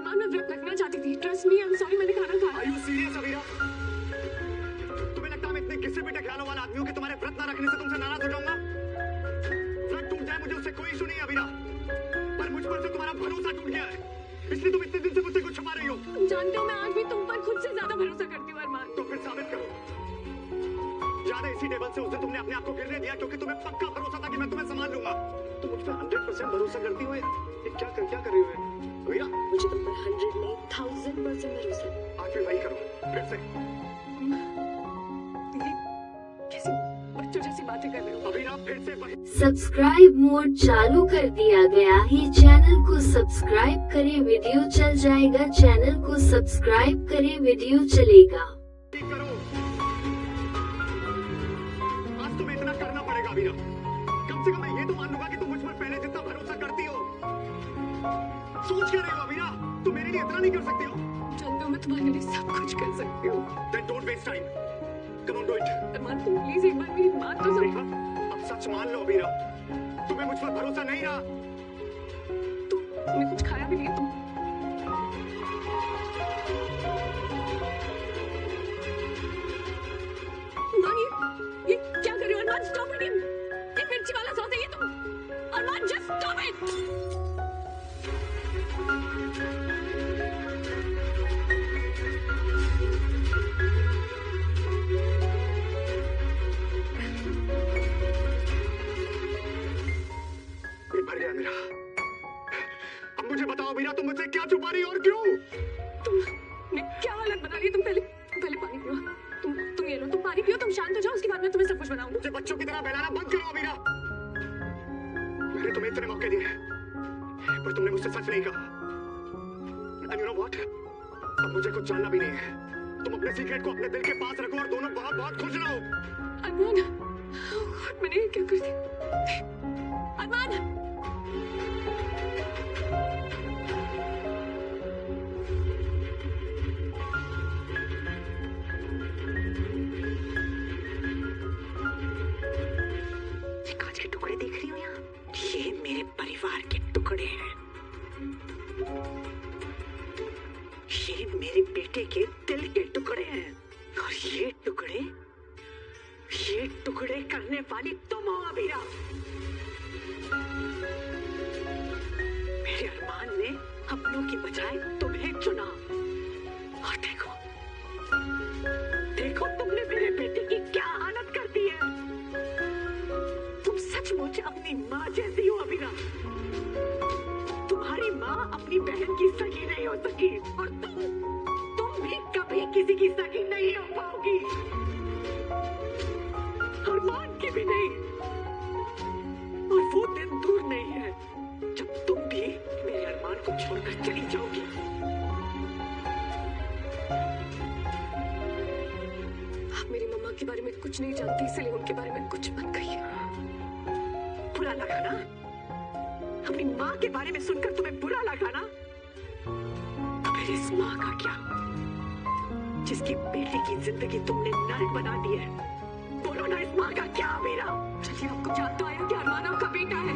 अरमान मैं व्रत रखना चाहती थी। Trust me, I am sorry, मैंने खाना खाया। Are you serious, Abira? तुम्हें लगता है मैं इतने किस्से पे ख्यालों वाला आदमी हूँ कि तुम्हारे व्रत ना रखने से तुमसे नाराज हो जाऊंगा? व्रत टूट जाए मुझे उससे कोई इशू नहीं है अबीरा, पर मुझ पर से तुम्हारा भरोसा टूट गया है, इसलिए तुम इतने दिन से मुझसे कुछ छुपा रही हो। तुम जानते हो मैं आज भी तुम पर खुद से ज्यादा भरोसा करती हूँ अरमान। तो फिर साबित करो। याद है इसी टेबल से उस दिन तुमने अपने आप को गिरने दिया क्योंकि तुम्हें पक्का भरोसा था कि मैं तुम्हें संभाल लूंगा। तुम मुझ पर 100% भरोसा करती हो। ये क्या कर रही हो अबीरा? मुझे तुम पर 100 नहीं 1000% भरोसा है। आज भी वही करो फिर से। ये कैसी बच्चों जैसी बातें कर रहे हो? अबीरा फिर से वही। सब्सक्राइब मोड चालू कर दिया गया है, चैनल को सब्सक्राइब करें, वीडियो चल जाएगा। चैनल को सब्सक्राइब करें, वीडियो चलेगा। करो, आज तुम्हें इतना करना पड़ेगा अबीरा। कम से कम मैं ये तो मान लूंगा कि तुम मुझ पर पहले जितना भरोसा करती हो। सोच क्या रही हो अबीरा? तुम मेरे लिए इतना नहीं कर सकती हो? जानते हो मैं तुम्हारे लिए सब कुछ कर सकती हूँ। Then don't waste time. Come on, do it. अरमान तुम प्लीज एक बार मेरी बात तो देखा? सुनो। अब सच मान लो अबीरा, तुम्हें मुझ पर भरोसा नहीं रहा। तुमने कुछ खाया भी नहीं। तुम ये क्या कर रहे हो अरमान? Stop it. ये मिर्ची वाला सॉस है ये तुम। अरमान जस्ट स्टॉप इट। पेट भर गया मेरा। अब मुझे बताओ अबीरा, तुम मुझसे क्या छुपा रही हो और क्यों? तुमने क्या हालत बना ली? तुम पहले पानी पियो। तुम ये लो, तुम पानी पियो, तुम शांत हो जाओ, उसके बाद मैं तुम्हें सब कुछ बनाऊंगी। मुझे बच्चों की तरह बहलाना बंद करो अबीरा। मैंने तुम्हें इतने मौके दिए पर तुमने मुझसे सच नहीं कहा। And you know what? अब मुझे कुछ जानना भी नहीं है। तुम अपने सीक्रेट को अपने दिल के पास रखो और दोनों बहुत बहुत खुश रहो। अरमान, oh God, मैंने ये क्या कर दिया? अरमान! ये कांच के टुकड़े देख रही हो यहाँ? ये मेरे परिवार के टुकड़े हैं। ये मेरे बेटे के दिल के टुकड़े हैं और ये टुकड़े करने वाली तुम हो अबीरा। मेरे अरमान ने अपनों की बजाय तुम्हें चुना और देखो तुमने मेरे बेटे की क्या हालत कर दी है। तुम सचमुच अपनी माँ जैसी हो अबीरा। तुम्हारी माँ अपनी बहन की सगी नहीं हो सकी और तुम भी कभी किसी की सगी नहीं हो पाओगी, अरमान की भी नहीं। और वो दिन दूर नहीं है जब तुम भी मेरे अरमान को छोड़कर चली जाओगी। आप मेरी मम्मा के बारे में कुछ नहीं जानती, इसलिए उनके बारे में कुछ मत कहिए। बुरा लगा ना? अपनी माँ के बारे में सुनकर तुम्हें बुरा लगा ना? तो फिर इस माँ का क्या, जिसकी बेटी की जिंदगी तुमने नर्क बना दी है? बोलो ना, इस माँ का क्या अबीरा? चलिए आपको याद तो आया कि अरमान आपका बेटा है।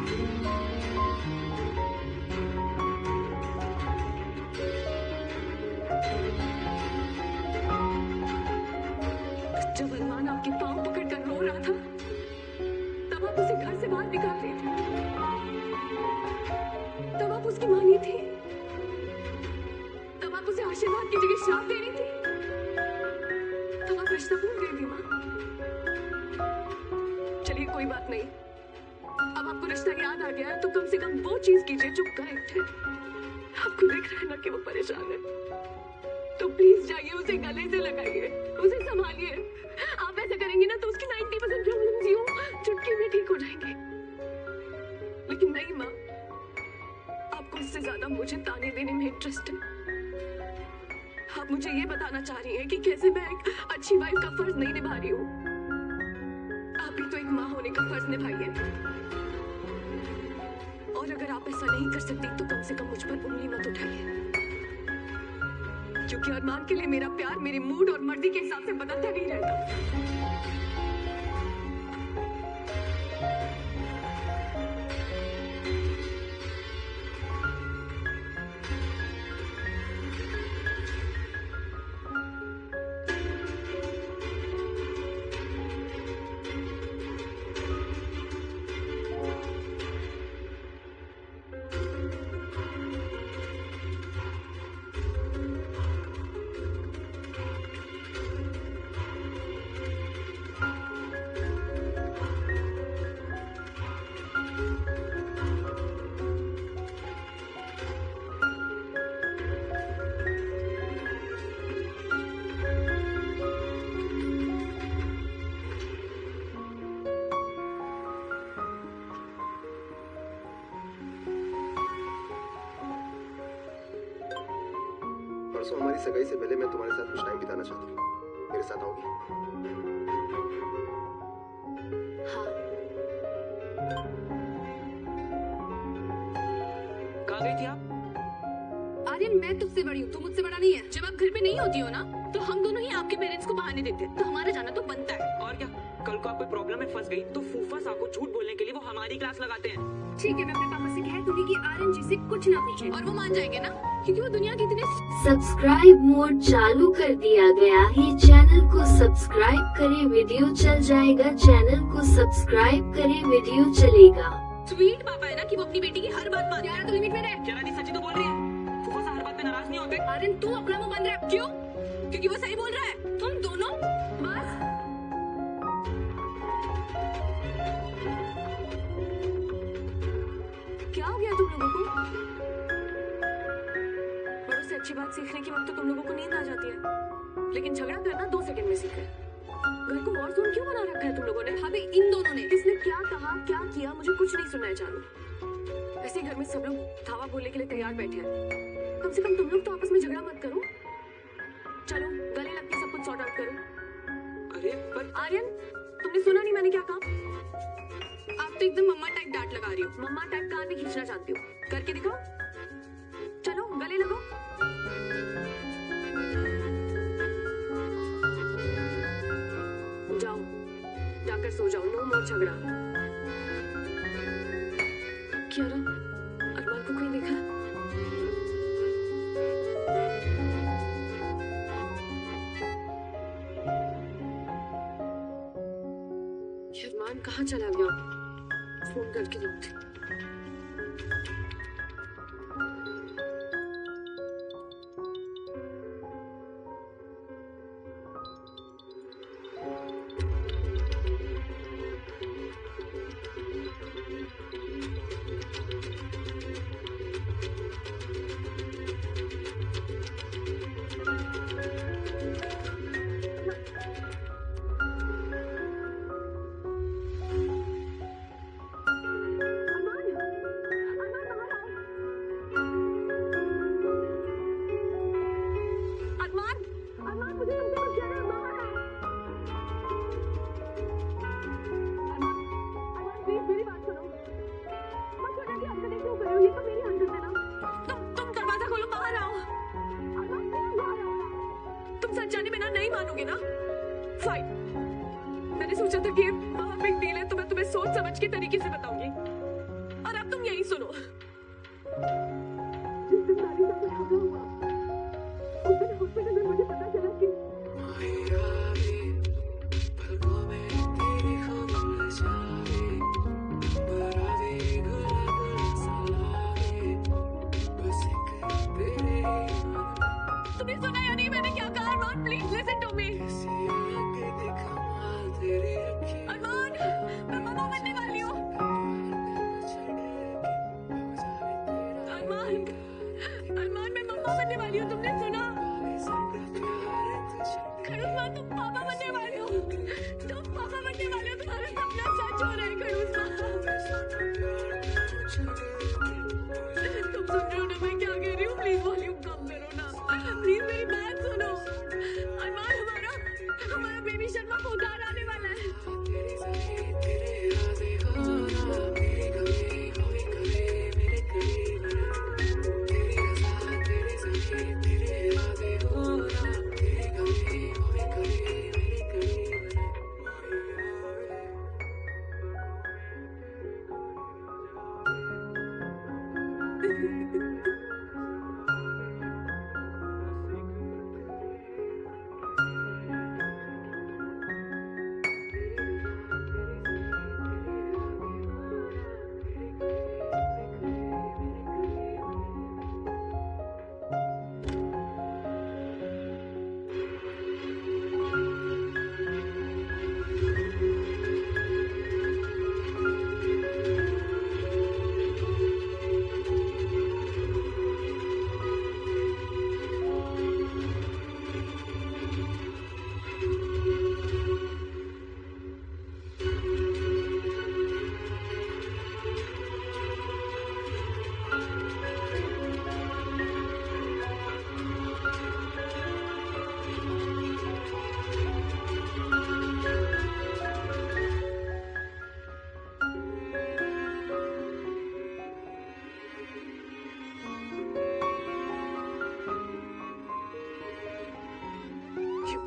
जब अरमान आपके पाँव पकड़कर रो रहा था तब आप उसे घर से बाहर निकाल रही थी। तब आप उसकी माँ नहीं थी। तब आप उसे आशीर्वाद की जगह श्राप दे रही थी। तब आप रिश्ता भूल गई थी माँ। चलिए कोई बात नहीं, अब आपको रिश्ता याद आ गया है तो कम से कम वो चीज कीजिए जो करेक्ट है। आपको दिख रहा है ना कि वो परेशान है, तो प्लीज जाइए उसे गले से लगाइए, उसे संभालिए। आप ऐसा करेंगे ना तो उसकी 90% प्रॉब्लम्स यूं चुटकी में ठीक हो जाएंगे। लेकिन नहीं माँ, आपको इससे ज्यादा मुझे ताने देने में इंटरेस्ट है। आप मुझे ये बताना चाह रही हैं कि कैसे मैं एक अच्छी वाइफ का फर्ज नहीं निभा रही हूँ। आप भी तो एक माँ होने का फर्ज निभाइए। और अगर आप ऐसा नहीं कर सकती तो कम से कम मुझ पर उंगली मत उठाइए, क्योंकि अरमान के लिए मेरा प्यार मेरे मूड और मर्जी के हिसाब से बदलता नहीं रहता। परसों हमारी सगाई से पहले मैं तुम्हारे साथ कुछ टाइम बिताना चाहती हूँ। मेरे साथ आओगी? हाँ। कहाँ गई थी आप? आर्यन, मैं तुझसे बड़ी हूँ, तू मुझसे बड़ा नहीं है। जब आप घर पे नहीं होती हो ना, तो हम दोनों ही आपके पेरेंट्स को बहाने देते हैं, तो हमारा जाना तो बनता है। और क्या, कल को आप कोई प्रॉब्लम में फंस गई तो फूफा साहब को झूठ बोलने के लिए वो हमारी क्लास लगाते हैं। ठीक है, मैं अपने पापा से कह दूंगी कि आर्यन जी से कुछ ना पूछे, और वो मान जाएंगे ना, क्योंकि वो दुनिया की इतने। सब्सक्राइब मोड चालू कर दिया गया है। चैनल को सब्सक्राइब करें, वीडियो चल जाएगा। चैनल को सब्सक्राइब करें, वीडियो चलेगा। स्वीट पापा है ना कि वो अपनी बेटी की हर बात मानते हैं। तो लिमिट में रह। क्या रानी सच्ची तो बोल रही है? फूफा साहब हर बात पे नाराज नहीं होते? आर्यन, तू अपना मुंह बंद रख। क्यों? क्योंकि वो सही बोल रहा है। तुम दोनों बस। क्या हो गया तुम लोगों को? बड़ों से अच्छी बात सीखने के वक्त तो तुम लोगों को नींद आ जाती है, लेकिन झगड़ा करना 2 सेकंड में सीखे। घर को वॉर जोन क्यों बना रखा है तुम लोगों ने? अबे इन दोनों ने किसने क्या कहा, क्या किया, मुझे कुछ नहीं सुनना है चालू। ऐसे ही घर में सब लोग धावा बोलने के लिए तैयार बैठे हैं। कम से कम तुम लोग तो आपस में झगड़ा मत करो। चलो गले लग के सब कुछ सॉर्ट आउट करो। अरे पर आर्यन, तुमने सुना नहीं मैंने क्या कहा? आप तो एकदम मम्मा टाइप डांट लगा रही हो। मम्मा टाइप कान में खींचना चाहती हो, करके दिखाओ। चलो गले लगाओ। जाओ, जाकर सो जाओ। नो मोर झगड़ा। क्या रहा? अरमान को कोई देखा? अरमान कहाँ चला गया? फोन करके देखते। मानोगे ना? फाइन। मैंने सोचा था कि बहुत बिग डील है, तो मैं तुम्हें सोच समझ के तरीके से बताऊंगी, और अब तुम यही सुनो। जिस दिन सारी सब झगड़ा हुआ, उस दिन हॉस्पिटल में मुझे पता चला कि तुमने सुना या नहीं मैंने क्या कहा? अरमान, प्लीज लिसन टू मी। अरमान, मैं मम्मा बनने वाली हूँ। अरमान, अरमान, मैं मम्मा बनने वाली हूँ। तुमने सुना? खड़ूस, तुम पापा बनने वाले हो। तुम पापा बनने वाले हो। तुम्हारा सपना सच हो रहा है खड़ूस। तुम सुन रहे हो ना मैं क्या कह रही हूँ? प्लीज वॉल्यूम कम करो ना। प्लीज मेरी बात सुनो। अरमान, हमारा बेबी शर्मा पुकार आने वाला है।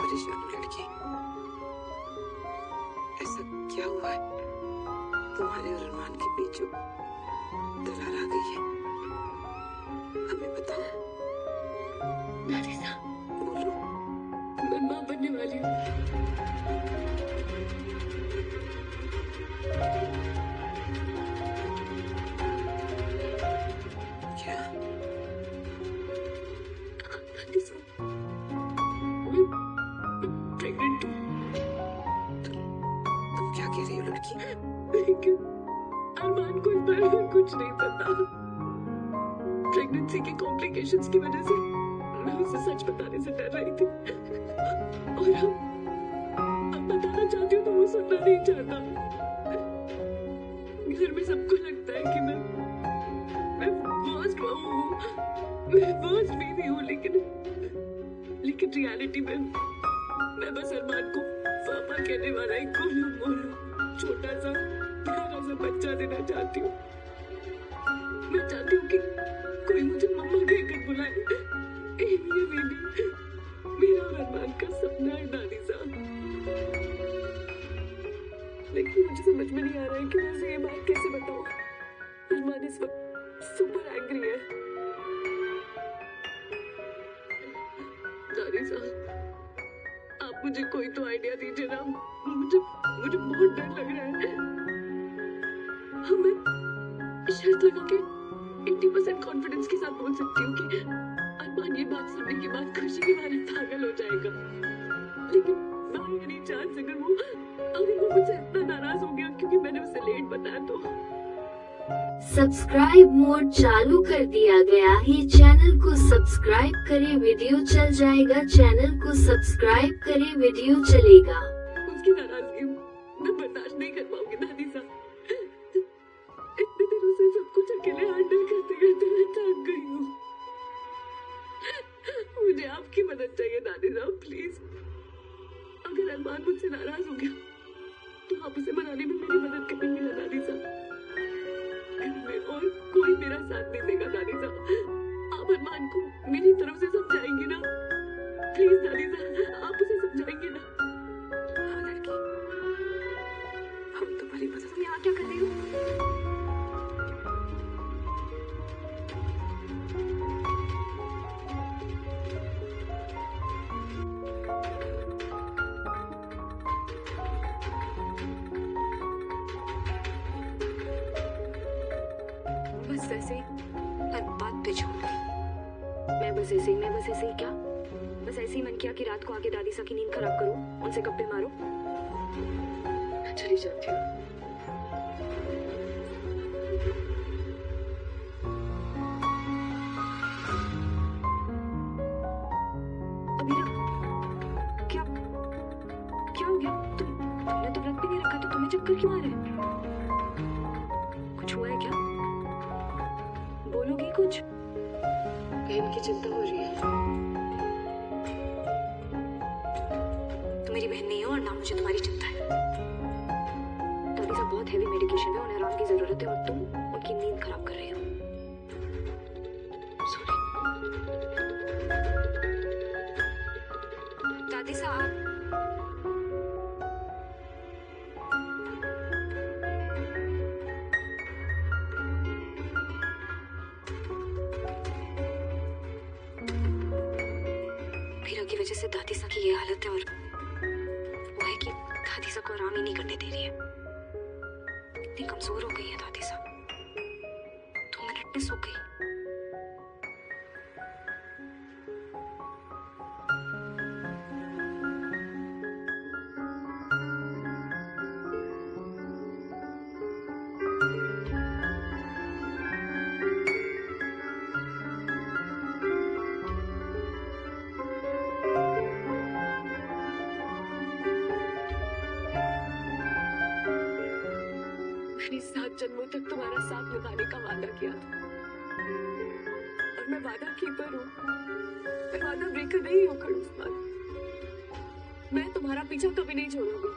परेशान हूँ लड़की। ऐसा क्या हुआ है तुम्हारे और अरमान के बीच जो दरार आ गई है? हमें बताओ। नादिसा, बोलो। मैं माँ बनने वाली हूँ। क्या? नादिसा, मैं प्रेग्नेंट हूँ। तुम क्या कह रही हो लड़की? लेकिन अरमान को इस बारे में कुछ नहीं पता। प्रेगनेंसी के कॉम्प्लिकेशंस की वजह से मैं उसे सच बताने से डर रही थी, और अब बताना चाहती हूँ तो वो सुनना नहीं चाहता। घर में सबको लगता है कि मैं वर्स्ट बहू हूँ, मैं वर्स्ट बीवी हूँ, लेकिन रियलिटी में मैं बस अरमान को पापा कहने वाला एक गोलू मोलू छोटा सा प्यारा सा बच्चा देना चाहती हूँ। मैं चाहती हूँ कि कोई मुझे मम्मा कहकर बुलाए। ये बेबी मेरा और अरमान का सपना है दादी साहब। लेकिन मुझे समझ में नहीं आ रहा है कि मैं उसे ये बात कैसे बताऊँ। अरमान इस वक्त सुपर एंग्री है। दादी साहब, आप मुझे कोई तो आइडिया दीजिए ना। मुझे बहुत डर लग रहा है। हाँ, मैं शर्त लगा के 80% कॉन्फिडेंस के साथ बोल सकती हूँ कि अरमान ये बात सुनने के बाद खुशी के मारे पागल हो जाएगा। लेकिन बाय एनी चांस अगर वो मुझसे इतना नाराज हो गया क्योंकि मैंने उसे लेट बताया तो। सब्सक्राइब मोड चालू कर दिया गया है। चैनल को सब्सक्राइब करें, वीडियो चल जाएगा। चैनल को सब्सक्राइब करें, वीडियो चलेगा। उसकी नाराजगी मैं बर्दाश्त नहीं कर पाऊंगी दादी साहब। इतने दिनों से सब कुछ अकेले हैंडल करते करते मैं थक गई हूँ। मुझे आपकी मदद चाहिए दादी साहब, प्लीज। अगर अरमान मुझसे नाराज हो गया तो आप उसे मनाने में मेरी मदद करेंगे ना दादी साहब? घर में और कोई मेरा साथ नहीं देगा दादी साहब। आप अरमान को मेरी तरफ से समझाएंगे ना? प्लीज दादी साहब, आप उसे समझाएंगे ना? हाँ लड़की, हम तुम्हारी मदद। तुम यहाँ क्या कर रही हो? बस ऐसे ही हर बात पे छोड़ गई। मैं बस ऐसे ही क्या? बस ऐसे ही मन किया कि रात को आके दादी सा की नींद खराब करो, उनसे गप्पे मारो। मैं चली जाती हूँ। अमीरा, क्या हो गया? तुमने तो व्रत भी नहीं रखा, तो तुम्हें चक्कर क्यों आ रहे हैं? कुछ हुआ है क्या? बोलोगी कुछ? बहन की चिंता हो रही है। तुम मेरी बहन नहीं हो और ना मुझे तुम्हारी चिंता है। दादी साहब बहुत हैवी मेडिकेशन है, उन्हें आराम की जरूरत है और तुम उनकी नींद खराब कर रहे हो। सॉरी दादी साहब। की वजह से दादी सा की ये हालत है, और वो है कि दादी सा को आराम ही नहीं करने दे रही है। इतनी कमजोर हो गई है दादी सा, 2 मिनट में सो गई। मैंने 7 जन्मों तक तुम्हारा साथ निभाने का वादा किया था, और मैं वादा कीपर हूँ। मैं वादा ब्रेकर नहीं हूँ खड़ूसमान। मैं तुम्हारा पीछा कभी नहीं छोड़ूंगी।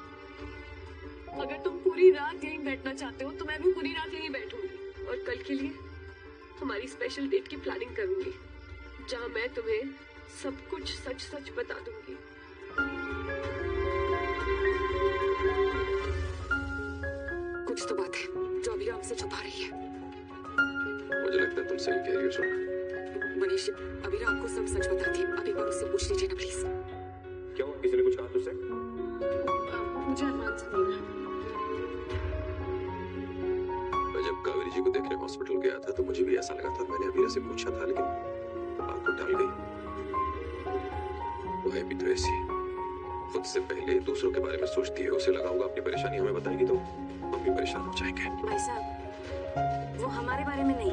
अगर तुम पूरी रात यहीं बैठना चाहते हो तो मैं भी पूरी रात यहीं बैठूंगी, और कल के लिए हमारी स्पेशल डेट की प्लानिंग करूंगी, जहाँ मैं तुम्हें सब कुछ सच सच बता दूंगी। मुझसे छुपा रही है। मुझे लगता है तुम सही कह रही हो सोना। मनीष, अभी आपको सब सच बताती है। अब एक बार उससे पूछ लीजिए ना प्लीज। क्या हुआ, किसी ने कुछ कहा तुझसे? मुझे अरमान से मिलना है। मैं जब कावेरी जी को देखने हॉस्पिटल गया था तो मुझे भी ऐसा लगा था। मैंने अभी से पूछा था लेकिन बात तो टाल गई। वो है भी तो ऐसी, खुद से पहले दूसरों के बारे में सोचती है। उसे लगा होगा अपनी परेशानी हमें बताएगी तो हम भी परेशान हो जाएंगे। भाई साहब, वो हमारे बारे में नहीं,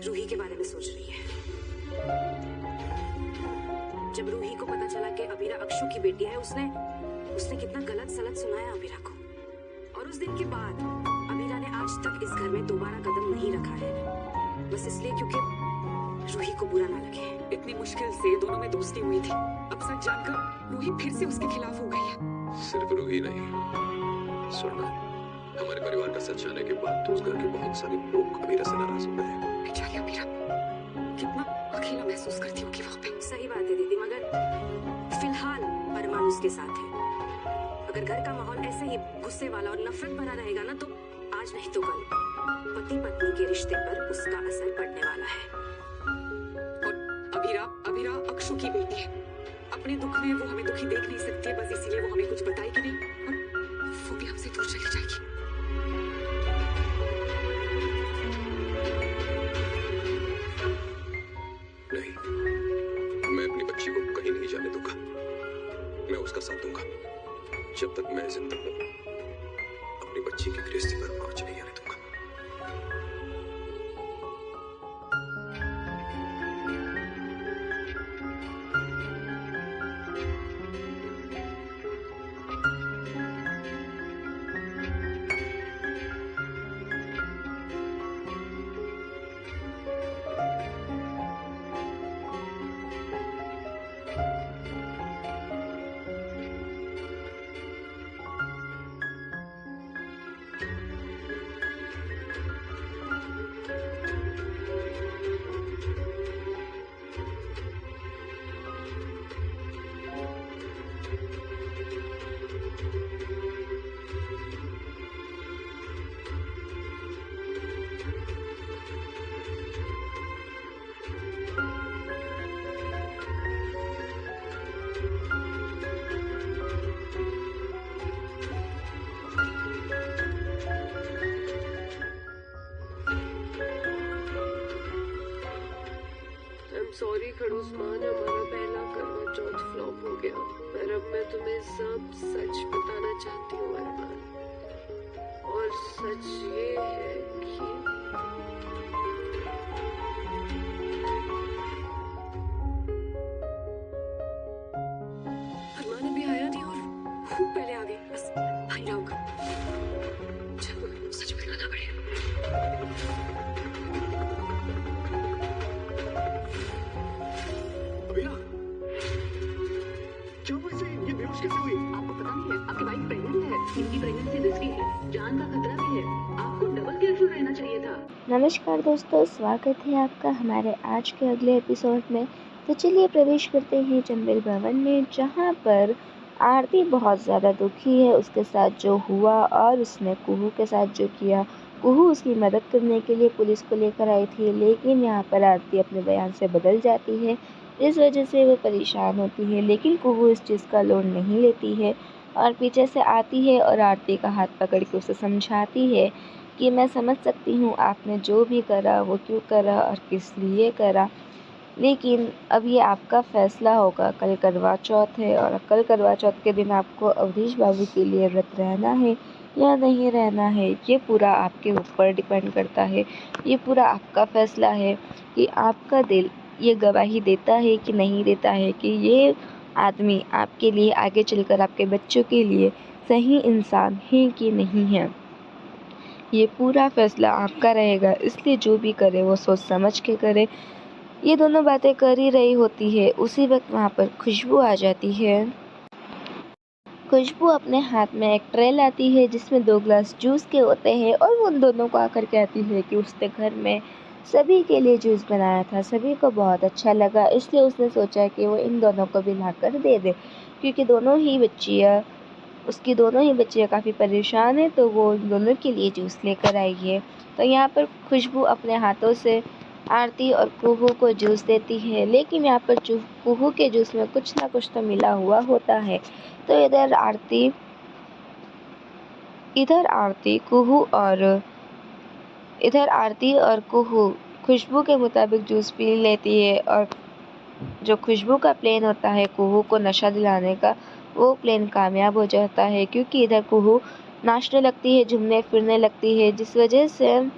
रूही के बारे में सोच रही है। जब रूही को पता चला कि अबीरा अक्षु की बेटी है, उसने कितना गलत सलत सुनाया अबीरा को। और उस दिन के बाद अबीरा ने आज तक इस घर में दोबारा कदम नहीं रखा है, बस इसलिए क्योंकि रूही को बुरा ना लगे। इतनी मुश्किल से दोनों में दोस्ती हुई थी, अब सच जानकर रूही फिर से उसके खिलाफ हो गई है। सिर्फ रूही नहीं, सुनना, हमारे परिवार का सच जाने के बाद तो उस घर के बहुत सारे लोग अबीरा से नाराज हो गए हैं। बेचारी अबीरा कितना अकेला महसूस करती होगी वहाँ पे। सही बात है दीदी, मगर फिलहाल अरमान उसके साथ है। अगर घर का माहौल ऐसे ही गुस्से वाला और नफरत भरा रहेगा ना, तो आज नहीं तो कल पति पत्नी के रिश्ते पर उसका असर पड़ने वाला है। और अबीरा अक्षु की बेटी है। अपने दुख में वो हमें दुखी देख नहीं सकती है, बस इसीलिए वो हमें कुछ बताएगी नहीं और वो भी हमसे दूर चली जाएगी। नहीं, मैं अपनी बच्ची को कहीं नहीं जाने दूंगा। मैं उसका साथ दूंगा जब तक मैं जिंदा हूं। अपनी बच्ची की गृहस्थी पर पहुंच नहीं आने दूंगा। सॉरी खड़ूस मान, हमारा पहला करवा चौथ फ्लॉप हो गया, पर अब मैं तुम्हें सब सच बताना चाहती हूँ अरमान। और सच ये है कि अरमान अभी आया नहीं और खूब पहले आ गई। बस भाई लाऊंगा, चलो सच बताना पड़ेगा। क्या हुआ इसे? ये बेहोश कैसे हुई? आपको पता नहीं है, आपकी वाइफ प्रेग्नेंट है। इनकी प्रेगनेंसी रिस्की है, जान का खतरा भी है। आपको डबल केयरफुल रहना चाहिए था। नमस्कार दोस्तों, स्वागत है आपका हमारे आज के अगले एपिसोड में। तो चलिए प्रवेश करते हैं चंबल भवन में, जहां पर आरती बहुत ज़्यादा दुखी है उसके साथ जो हुआ और उसने कुहू के साथ जो किया। कुहू उसकी मदद करने के लिए पुलिस को लेकर आई थी, लेकिन यहाँ पर आरती अपने बयान से बदल जाती है। इस वजह से वो परेशान होती है, लेकिन कुहू इस चीज़ का लोड नहीं लेती है और पीछे से आती है और आरती का हाथ पकड़ के उसे समझाती है कि मैं समझ सकती हूँ आपने जो भी करा वो क्यों करा और किस लिए करा, लेकिन अब ये आपका फ़ैसला होगा। कल करवा चौथ है और कल करवा चौथ के दिन आपको अवधेश बाबू के लिए व्रत रहना है या नहीं रहना है, ये पूरा आपके ऊपर डिपेंड करता है। ये पूरा आपका फ़ैसला है कि आपका दिल ये गवाही देता है कि नहीं देता है कि ये आदमी आपके लिए आगे चलकर आपके बच्चों के लिए सही इंसान है कि नहीं है। ये पूरा फ़ैसला आपका रहेगा, इसलिए जो भी करे वो सोच समझ के करे। ये दोनों बातें कर ही रही होती है, उसी वक्त वहाँ पर खुशबू आ जाती है। खुशबू अपने हाथ में एक ट्रे लाती है जिसमें 2 ग्लास जूस के होते हैं और वो उन दोनों को आकर कहती है कि उसने घर में सभी के लिए जूस बनाया था, सभी को बहुत अच्छा लगा, इसलिए उसने सोचा कि वो इन दोनों को भी लाकर दे दे, क्योंकि उसकी दोनों ही बच्चियाँ काफ़ी परेशान हैं, तो वो उन दोनों के लिए जूस लेकर आई है। तो यहाँ पर खुशबू अपने हाथों से आरती और कुहू को जूस देती है, लेकिन यहाँ पर कुहू के जूस में कुछ ना कुछ तो मिला हुआ होता है। तो इधर आरती और कुहू खुशबू के मुताबिक जूस पी लेती है, और जो खुशबू का प्लान होता है कुहू को नशा दिलाने का, वो प्लान कामयाब हो जाता है, क्योंकि इधर कुहू नाचने लगती है, झूमने फिरने लगती है, जिस वजह से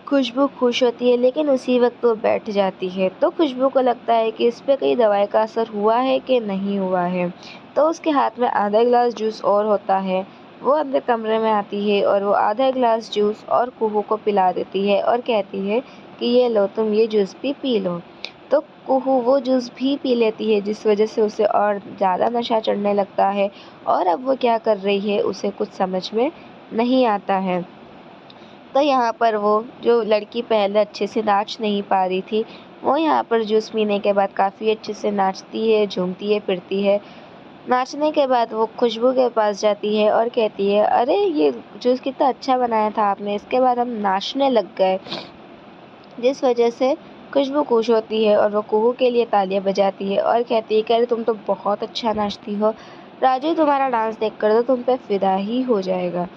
खुशबू खुश होती है, लेकिन उसी वक्त वो बैठ जाती है। तो खुशबू को लगता है कि इस पे कई दवाई का असर हुआ है कि नहीं हुआ है। तो उसके हाथ में आधा गिलास जूस और होता है। वो अंदर कमरे में आती है और वो आधा गिलास जूस और कुहू को पिला देती है और कहती है कि ये लो, तुम ये जूस भी पी लो। तो कुहू वो जूस भी पी लेती है, जिस वजह से उसे और ज़्यादा नशा चढ़ने लगता है, और अब वो क्या कर रही है उसे कुछ समझ में नहीं आता है। तो यहाँ पर वो जो लड़की पहले अच्छे से नाच नहीं पा रही थी, वो यहाँ पर जूस पीने के बाद काफ़ी अच्छे से नाचती है, झूमती है, फिरती है। नाचने के बाद वो खुशबू के पास जाती है और कहती है, अरे ये जूस कितना अच्छा बनाया था आपने। इसके बाद हम नाचने लग गए, जिस वजह से खुशबू खुश होती है और वो कुहू के लिए तालियां बजाती है और कहती है कि अरे तुम तो बहुत अच्छा नाचती हो, राजू तुम्हारा डांस देखकर तो तुम पे फिदा ही हो जाएगा।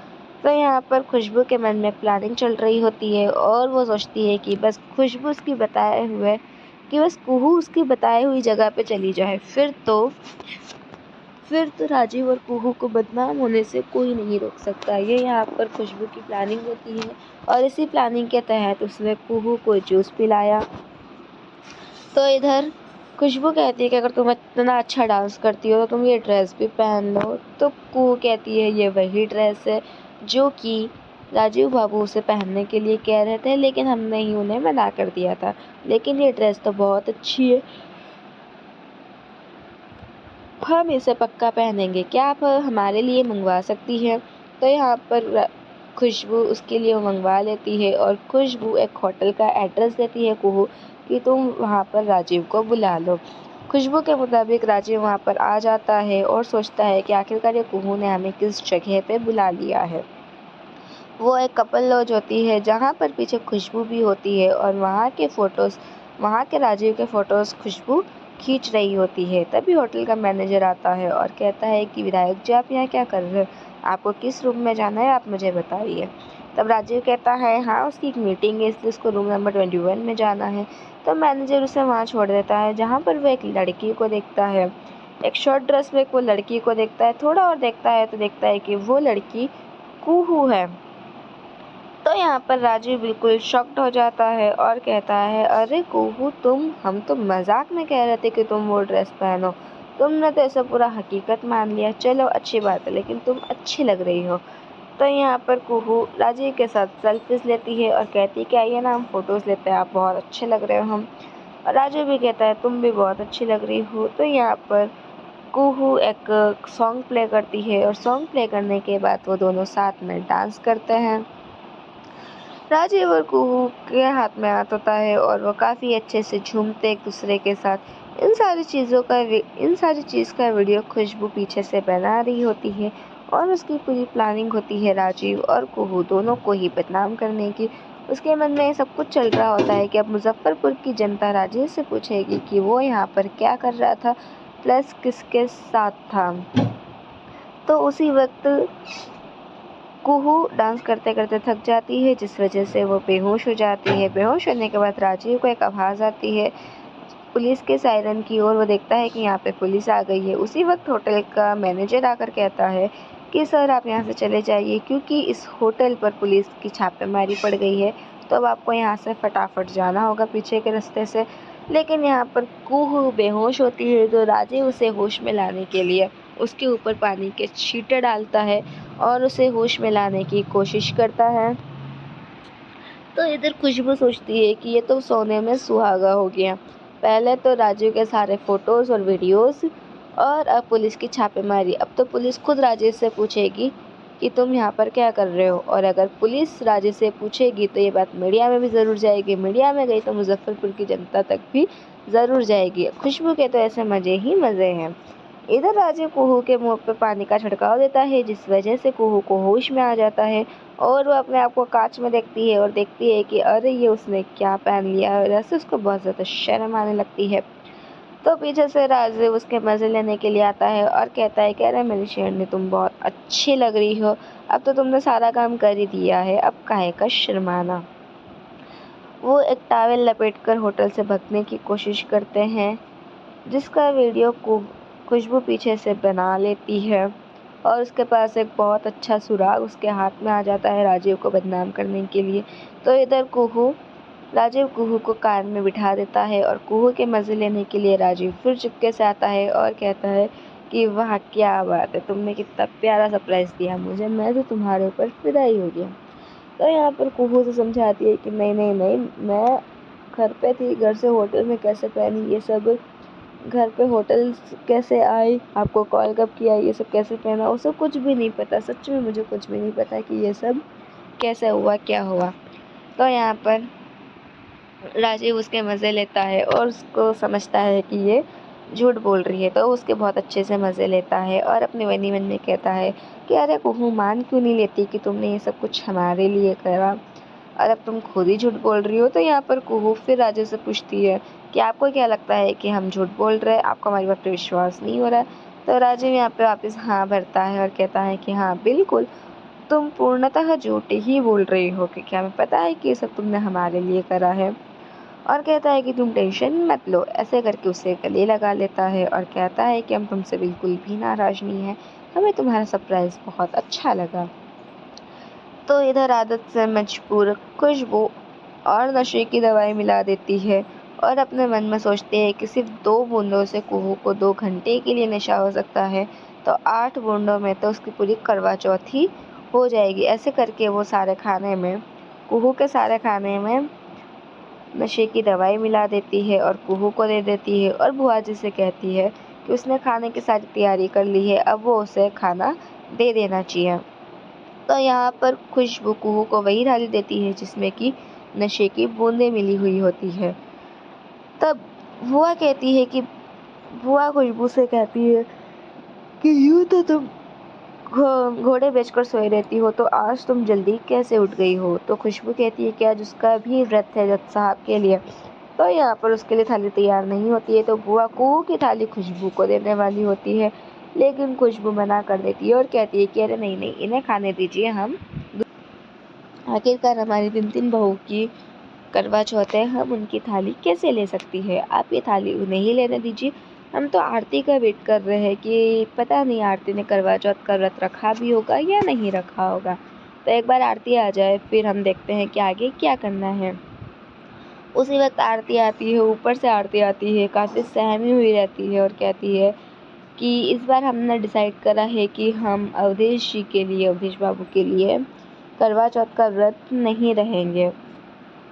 तो यहाँ पर खुशबू के मन में प्लानिंग चल रही होती है, और वो सोचती है कि बस कुहू उसकी बताए हुई जगह पे चली जाए, फिर तो राजीव और कुहू को बदनाम होने से कोई नहीं रोक सकता। ये यहाँ पर खुशबू की प्लानिंग होती है, और इसी प्लानिंग के तहत उसने कुहू को जूस पिलाया। तो इधर खुशबू कहती है कि अगर तुम इतना अच्छा डांस करती हो तो तुम ये ड्रेस भी पहन लो। तो कुहू कहती है ये वही ड्रेस है जो कि राजीव बाबू उसे पहनने के लिए कह रहे थे, लेकिन हमने ही उन्हें मना कर दिया था। लेकिन ये ड्रेस तो बहुत अच्छी है, हम इसे पक्का पहनेंगे, क्या आप हमारे लिए मंगवा सकती हैं? तो यहाँ पर खुशबू उसके लिए मंगवा लेती है, और खुशबू एक होटल का एड्रेस देती है कुहू कि तुम वहाँ पर राजीव को बुला लो। खुशबू के मुताबिक राजीव वहाँ पर आ जाता है और सोचता है कि आखिरकार ये कुहू ने हमें किस जगह पे बुला लिया है। वो एक कपल लॉज होती है जहाँ पर पीछे खुशबू भी होती है, और वहाँ के राजीव के फ़ोटोज़ खुशबू खींच रही होती है। तभी होटल का मैनेजर आता है और कहता है कि विधायक जी, आप यहाँ क्या कर रहे हो? आपको किस रूम में जाना है, आप मुझे बताइए। तब राजीव कहता है हाँ, उसकी एक मीटिंग है, इसलिए उसको रूम नंबर 21 में जाना है। तो मैनेजर उसे वहाँ छोड़ देता है, जहाँ पर वो एक लड़की को देखता है। एक शॉर्ट ड्रेस में वो लड़की को देखता है। थोड़ा और देखता है तो देखता है कि वो लड़की कुहू है। तो यहाँ पर राजीव बिल्कुल शॉक्ड हो जाता है और कहता है, अरे कुहू, हम तो मजाक में कह रहे थे कि तुम वो ड्रेस पहनो, तुमने तो ऐसा पूरा हकीकत मान लिया। चलो अच्छी बात है, लेकिन तुम अच्छी लग रही हो। तो यहाँ पर कुहू राजीव के साथ सेल्फीज लेती है और कहती है कि आइए ना हम फ़ोटोज़ लेते हैं, आप बहुत अच्छे लग रहे हो हम। और राजीव भी कहता है तुम भी बहुत अच्छी लग रही हो। तो यहाँ पर कुहू एक सॉन्ग प्ले करती है, और सॉन्ग प्ले करने के बाद वो दोनों साथ में डांस करते हैं। राजीव और कुहू के हाथ में हाथ होता है और वो काफ़ी अच्छे से झूमते एक दूसरे के साथ। इन सारी चीज़ का वीडियो खुशबू पीछे से बना रही होती है, और उसकी पूरी प्लानिंग होती है राजीव और कुहू दोनों को ही बदनाम करने की। उसके मन में सब कुछ चल रहा होता है कि अब मुजफ्फरपुर की जनता राजीव से पूछेगी कि वो यहाँ पर क्या कर रहा था, प्लस किसके साथ था। तो उसी वक्त कुहू डांस करते करते थक जाती है, जिस वजह से वो बेहोश हो जाती है। बेहोश होने के बाद राजीव को एक आवाज़ आती है पुलिस के सायरन की, और वो देखता है कि यहाँ पे पुलिस आ गई है। उसी वक्त होटल का मैनेजर आकर कहता है कि सर आप यहाँ से चले जाइए, क्योंकि इस होटल पर पुलिस की छापेमारी पड़ गई है, तो अब आपको यहाँ से फटाफट जाना होगा पीछे के रास्ते से। लेकिन यहाँ पर कुहू बेहोश होती है, तो राजीव उसे होश में लाने के लिए उसके ऊपर पानी के छींटे डालता है और उसे होश में लाने की कोशिश करता है। तो इधर खुशबू सोचती है कि ये तो सोने में सुहागा हो गया। पहले तो राजीव के सारे फ़ोटोज़ और वीडियोज़, और अब पुलिस की छापेमारी। अब तो पुलिस खुद राजीव से पूछेगी कि तुम यहाँ पर क्या कर रहे हो, और अगर पुलिस राजीव से पूछेगी तो ये बात मीडिया में भी ज़रूर जाएगी। मीडिया में गई तो मुजफ्फरपुर की जनता तक भी ज़रूर जाएगी। खुशबू के तो ऐसे मज़े ही मज़े हैं। इधर राजीव कुहू के मुंह पे पानी का छिड़काव देता है, जिस वजह से कुहू को होश में आ जाता है और वो अपने आप को कांच में देखती है और देखती है कि अरे ये उसने क्या पहन लिया है, और ऐसे उसको बहुत ज़्यादा शर्म आने लगती है। तो पीछे से राजीव उसके मज़े लेने के लिए आता है और कहता है कि अरे मेरी शेरनी, तुम बहुत अच्छी लग रही हो, अब तो तुमने सारा काम कर ही दिया है, अब काहे का शर्माना। वो एक टॉवेल लपेटकर होटल से भागने की कोशिश करते हैं, जिसका वीडियो खुशबू पीछे से बना लेती है और उसके पास एक बहुत अच्छा सुराग उसके हाथ में आ जाता है राजीव को बदनाम करने के लिए। तो इधर राजीव कुहू को कार में बिठा देता है और कुहू के मज़े लेने के लिए राजीव फिर चुपके से आता है और कहता है कि वाह क्या बात है, तुमने कितना प्यारा सरप्राइज़ दिया मुझे, मैं तो तुम्हारे ऊपर फिदा ही हो गया। तो यहाँ पर कुहू से समझाती है कि नहीं नहीं नहीं, मैं घर पे थी, घर से होटल में कैसे पहनी ये सब, घर पे होटल कैसे आई, आपको कॉल कब किया, ये सब कैसे पहना, उसे कुछ भी नहीं पता, सच में मुझे कुछ भी नहीं पता कि ये सब कैसे हुआ क्या हुआ। तो यहाँ पर राजीव उसके मज़े लेता है और उसको समझता है कि ये झूठ बोल रही है, तो उसके बहुत अच्छे से मज़े लेता है और अपने मन ही मन में कहता है कि अरे कुहू, मान क्यों नहीं लेती कि तुमने ये सब कुछ हमारे लिए करा और अब तुम खुद ही झूठ बोल रही हो। तो यहाँ पर कुहू फिर राजीव से पूछती है कि आपको क्या लगता है कि हम झूठ बोल रहे हैं, आपको हमारी बात पर विश्वास नहीं हो रहा है। तो राजीव यहाँ पे वापस हाँ भरता है और कहता है कि हाँ बिल्कुल, तुम पूर्णतः झूठ ही बोल रही हो, क्योंकि हमें पता है कि ये सब तुमने हमारे लिए करा है। और कहता है कि तुम टेंशन मत लो, ऐसे करके उसे गले लगा लेता है और कहता है कि हम तुमसे बिल्कुल भी नाराज़ नहीं है, हमें तुम्हारा सरप्राइज़ बहुत अच्छा लगा। तो इधर आदत से मजबूर खुशबू और नशे की दवाई मिला देती है और अपने मन में सोचते हैं कि सिर्फ 2 बूंदों से कुहू को 2 घंटे के लिए नशा हो सकता है, तो 8 बूंदों में तो उसकी पूरी करवा चौथ ही हो जाएगी। ऐसे करके वो कुहू के सारे खाने में नशे की दवाई मिला देती है और कुहू को दे देती है और बुआ जी से कहती है कि उसने खाने की सारी तैयारी कर ली है, अब वो उसे खाना दे देना चाहिए। तो यहाँ पर खुशबू कुहू को वही थाली देती है जिसमें कि नशे की बूंदें मिली हुई होती है। तब बुआ खुशबू से कहती है कि यूँ तो तुम घोड़े बेचकर सोई रहती हो, तो आज तुम जल्दी कैसे उठ गई हो। तो खुशबू कहती है कि आज उसका भी व्रत है जज साहब के लिए। तो यहाँ पर उसके लिए थाली तैयार नहीं होती है, तो बुआ कुहू की थाली खुशबू को देने वाली होती है, लेकिन खुशबू मना कर देती है और कहती है कि अरे नहीं नहीं, इन्हें खाने दीजिए, हम आखिरकार हमारी 3 बहू की करवा चौथ है, हम उनकी थाली कैसे ले सकती है, आप ये थाली उन्हें ही लेने दीजिए। हम तो आरती का वेट कर रहे हैं कि पता नहीं आरती ने करवा चौथ का व्रत रखा भी होगा या नहीं रखा होगा। तो एक बार आरती आ जाए फिर हम देखते हैं कि आगे क्या करना है। उसी वक्त आरती आती है, ऊपर से आरती आती है, काफ़ी सहमी हुई रहती है और कहती है कि इस बार हमने डिसाइड करा है कि हम अवधेश बाबू के लिए करवा चौथ का व्रत नहीं रहेंगे।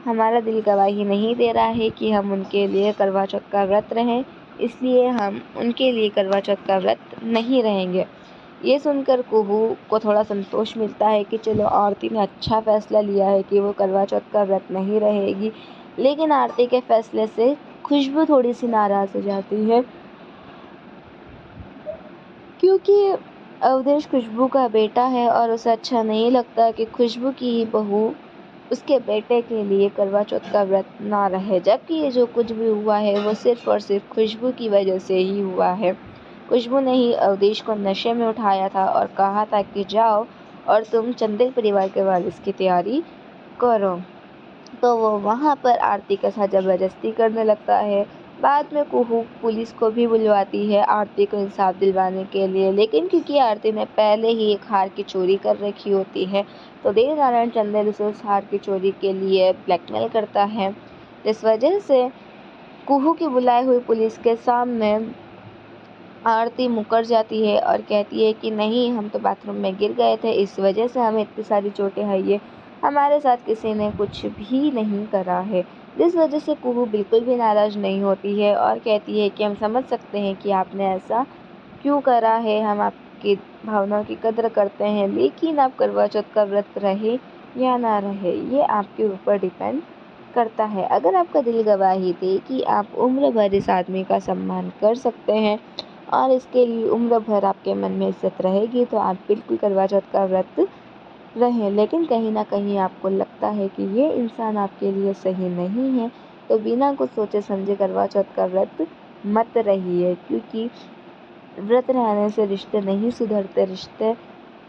हमारा दिल गवाही नहीं दे रहा है कि हम उनके लिए करवा चौथ का व्रत रहें, इसलिए हम उनके लिए करवा चौथ का व्रत नहीं रहेंगे। ये सुनकर कुहू को थोड़ा संतोष मिलता है कि चलो आरती ने अच्छा फैसला लिया है कि वो करवा चौथ का व्रत नहीं रहेगी, लेकिन आरती के फैसले से खुशबू थोड़ी सी नाराज़ हो जाती है, क्योंकि अवधेश खुशबू का बेटा है और उसे अच्छा नहीं लगता कि खुशबू की ही बहू उसके बेटे के लिए करवा चौथ का व्रत ना रहे, जबकि ये जो कुछ भी हुआ है वो सिर्फ़ और सिर्फ खुशबू की वजह से ही हुआ है। खुशबू ने ही अवधेश को नशे में उठाया था और कहा था कि जाओ और तुम चंदेल परिवार के वारिस की तैयारी करो। तो वो वहाँ पर आरती के साथ ज़बरदस्ती करने लगता है। बाद में कुहू पुलिस को भी बुलवाती है आरती को इंसाफ दिलवाने के लिए, लेकिन क्योंकि आरती ने पहले ही एक हार की चोरी कर रखी होती है, तो देव नारायण चंदेल उसे उस हार की चोरी के लिए ब्लैकमेल करता है, जिस वजह से कुहू की बुलाई हुई पुलिस के सामने आरती मुकर जाती है और कहती है कि नहीं, हम तो बाथरूम में गिर गए थे, इस वजह से हमें इतनी सारी चोटें आई है, हमारे साथ किसी ने कुछ भी नहीं करा है। जिस वजह से कुहू बिल्कुल भी नाराज़ नहीं होती है और कहती है कि हम समझ सकते हैं कि आपने ऐसा क्यों करा है, हम आपकी भावनाओं की कदर करते हैं, लेकिन आप करवा चौथ का व्रत रहे या ना रहे ये आपके ऊपर डिपेंड करता है। अगर आपका दिल गवाही दे कि आप उम्र भर इस आदमी का सम्मान कर सकते हैं और इसके लिए उम्र भर आपके मन में इज्जत रहेगी, तो आप बिल्कुल करवा चौथ का व्रत रहें। लेकिन कहीं ना कहीं आपको लगता है कि ये इंसान आपके लिए सही नहीं है, तो बिना कुछ सोचे समझे करवा चौथ का व्रत मत रहिए, क्योंकि व्रत रहने से रिश्ते नहीं सुधरते। रिश्ते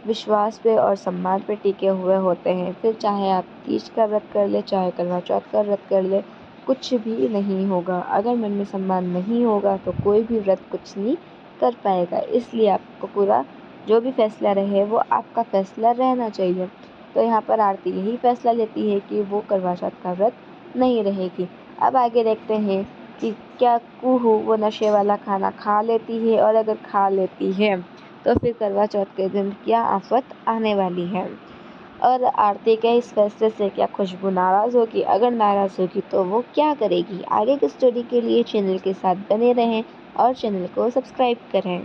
विश्वास पे और सम्मान पे टिके हुए होते हैं। फिर चाहे आप तीज का व्रत कर ले, चाहे करवा चौथ का व्रत कर ले, कुछ भी नहीं होगा। अगर मन में सम्मान नहीं होगा तो कोई भी व्रत कुछ नहीं कर पाएगा। इसलिए आपको पूरा जो भी फैसला रहे वो आपका फैसला रहना चाहिए। तो यहाँ पर आरती यही फैसला लेती है कि वो करवा चौथ का व्रत नहीं रहेगी। अब आगे देखते हैं कि क्या कुहू वो नशे वाला खाना खा लेती है, और अगर खा लेती है तो फिर करवा चौथ के दिन क्या आफत आने वाली है। और आरती के इस फैसले से क्या खुशबू नाराज़ होगी? अगर नाराज़ होगी तो वो क्या करेगी? आगे की स्टोरी के लिए चैनल के साथ बने रहें और चैनल को सब्सक्राइब करें।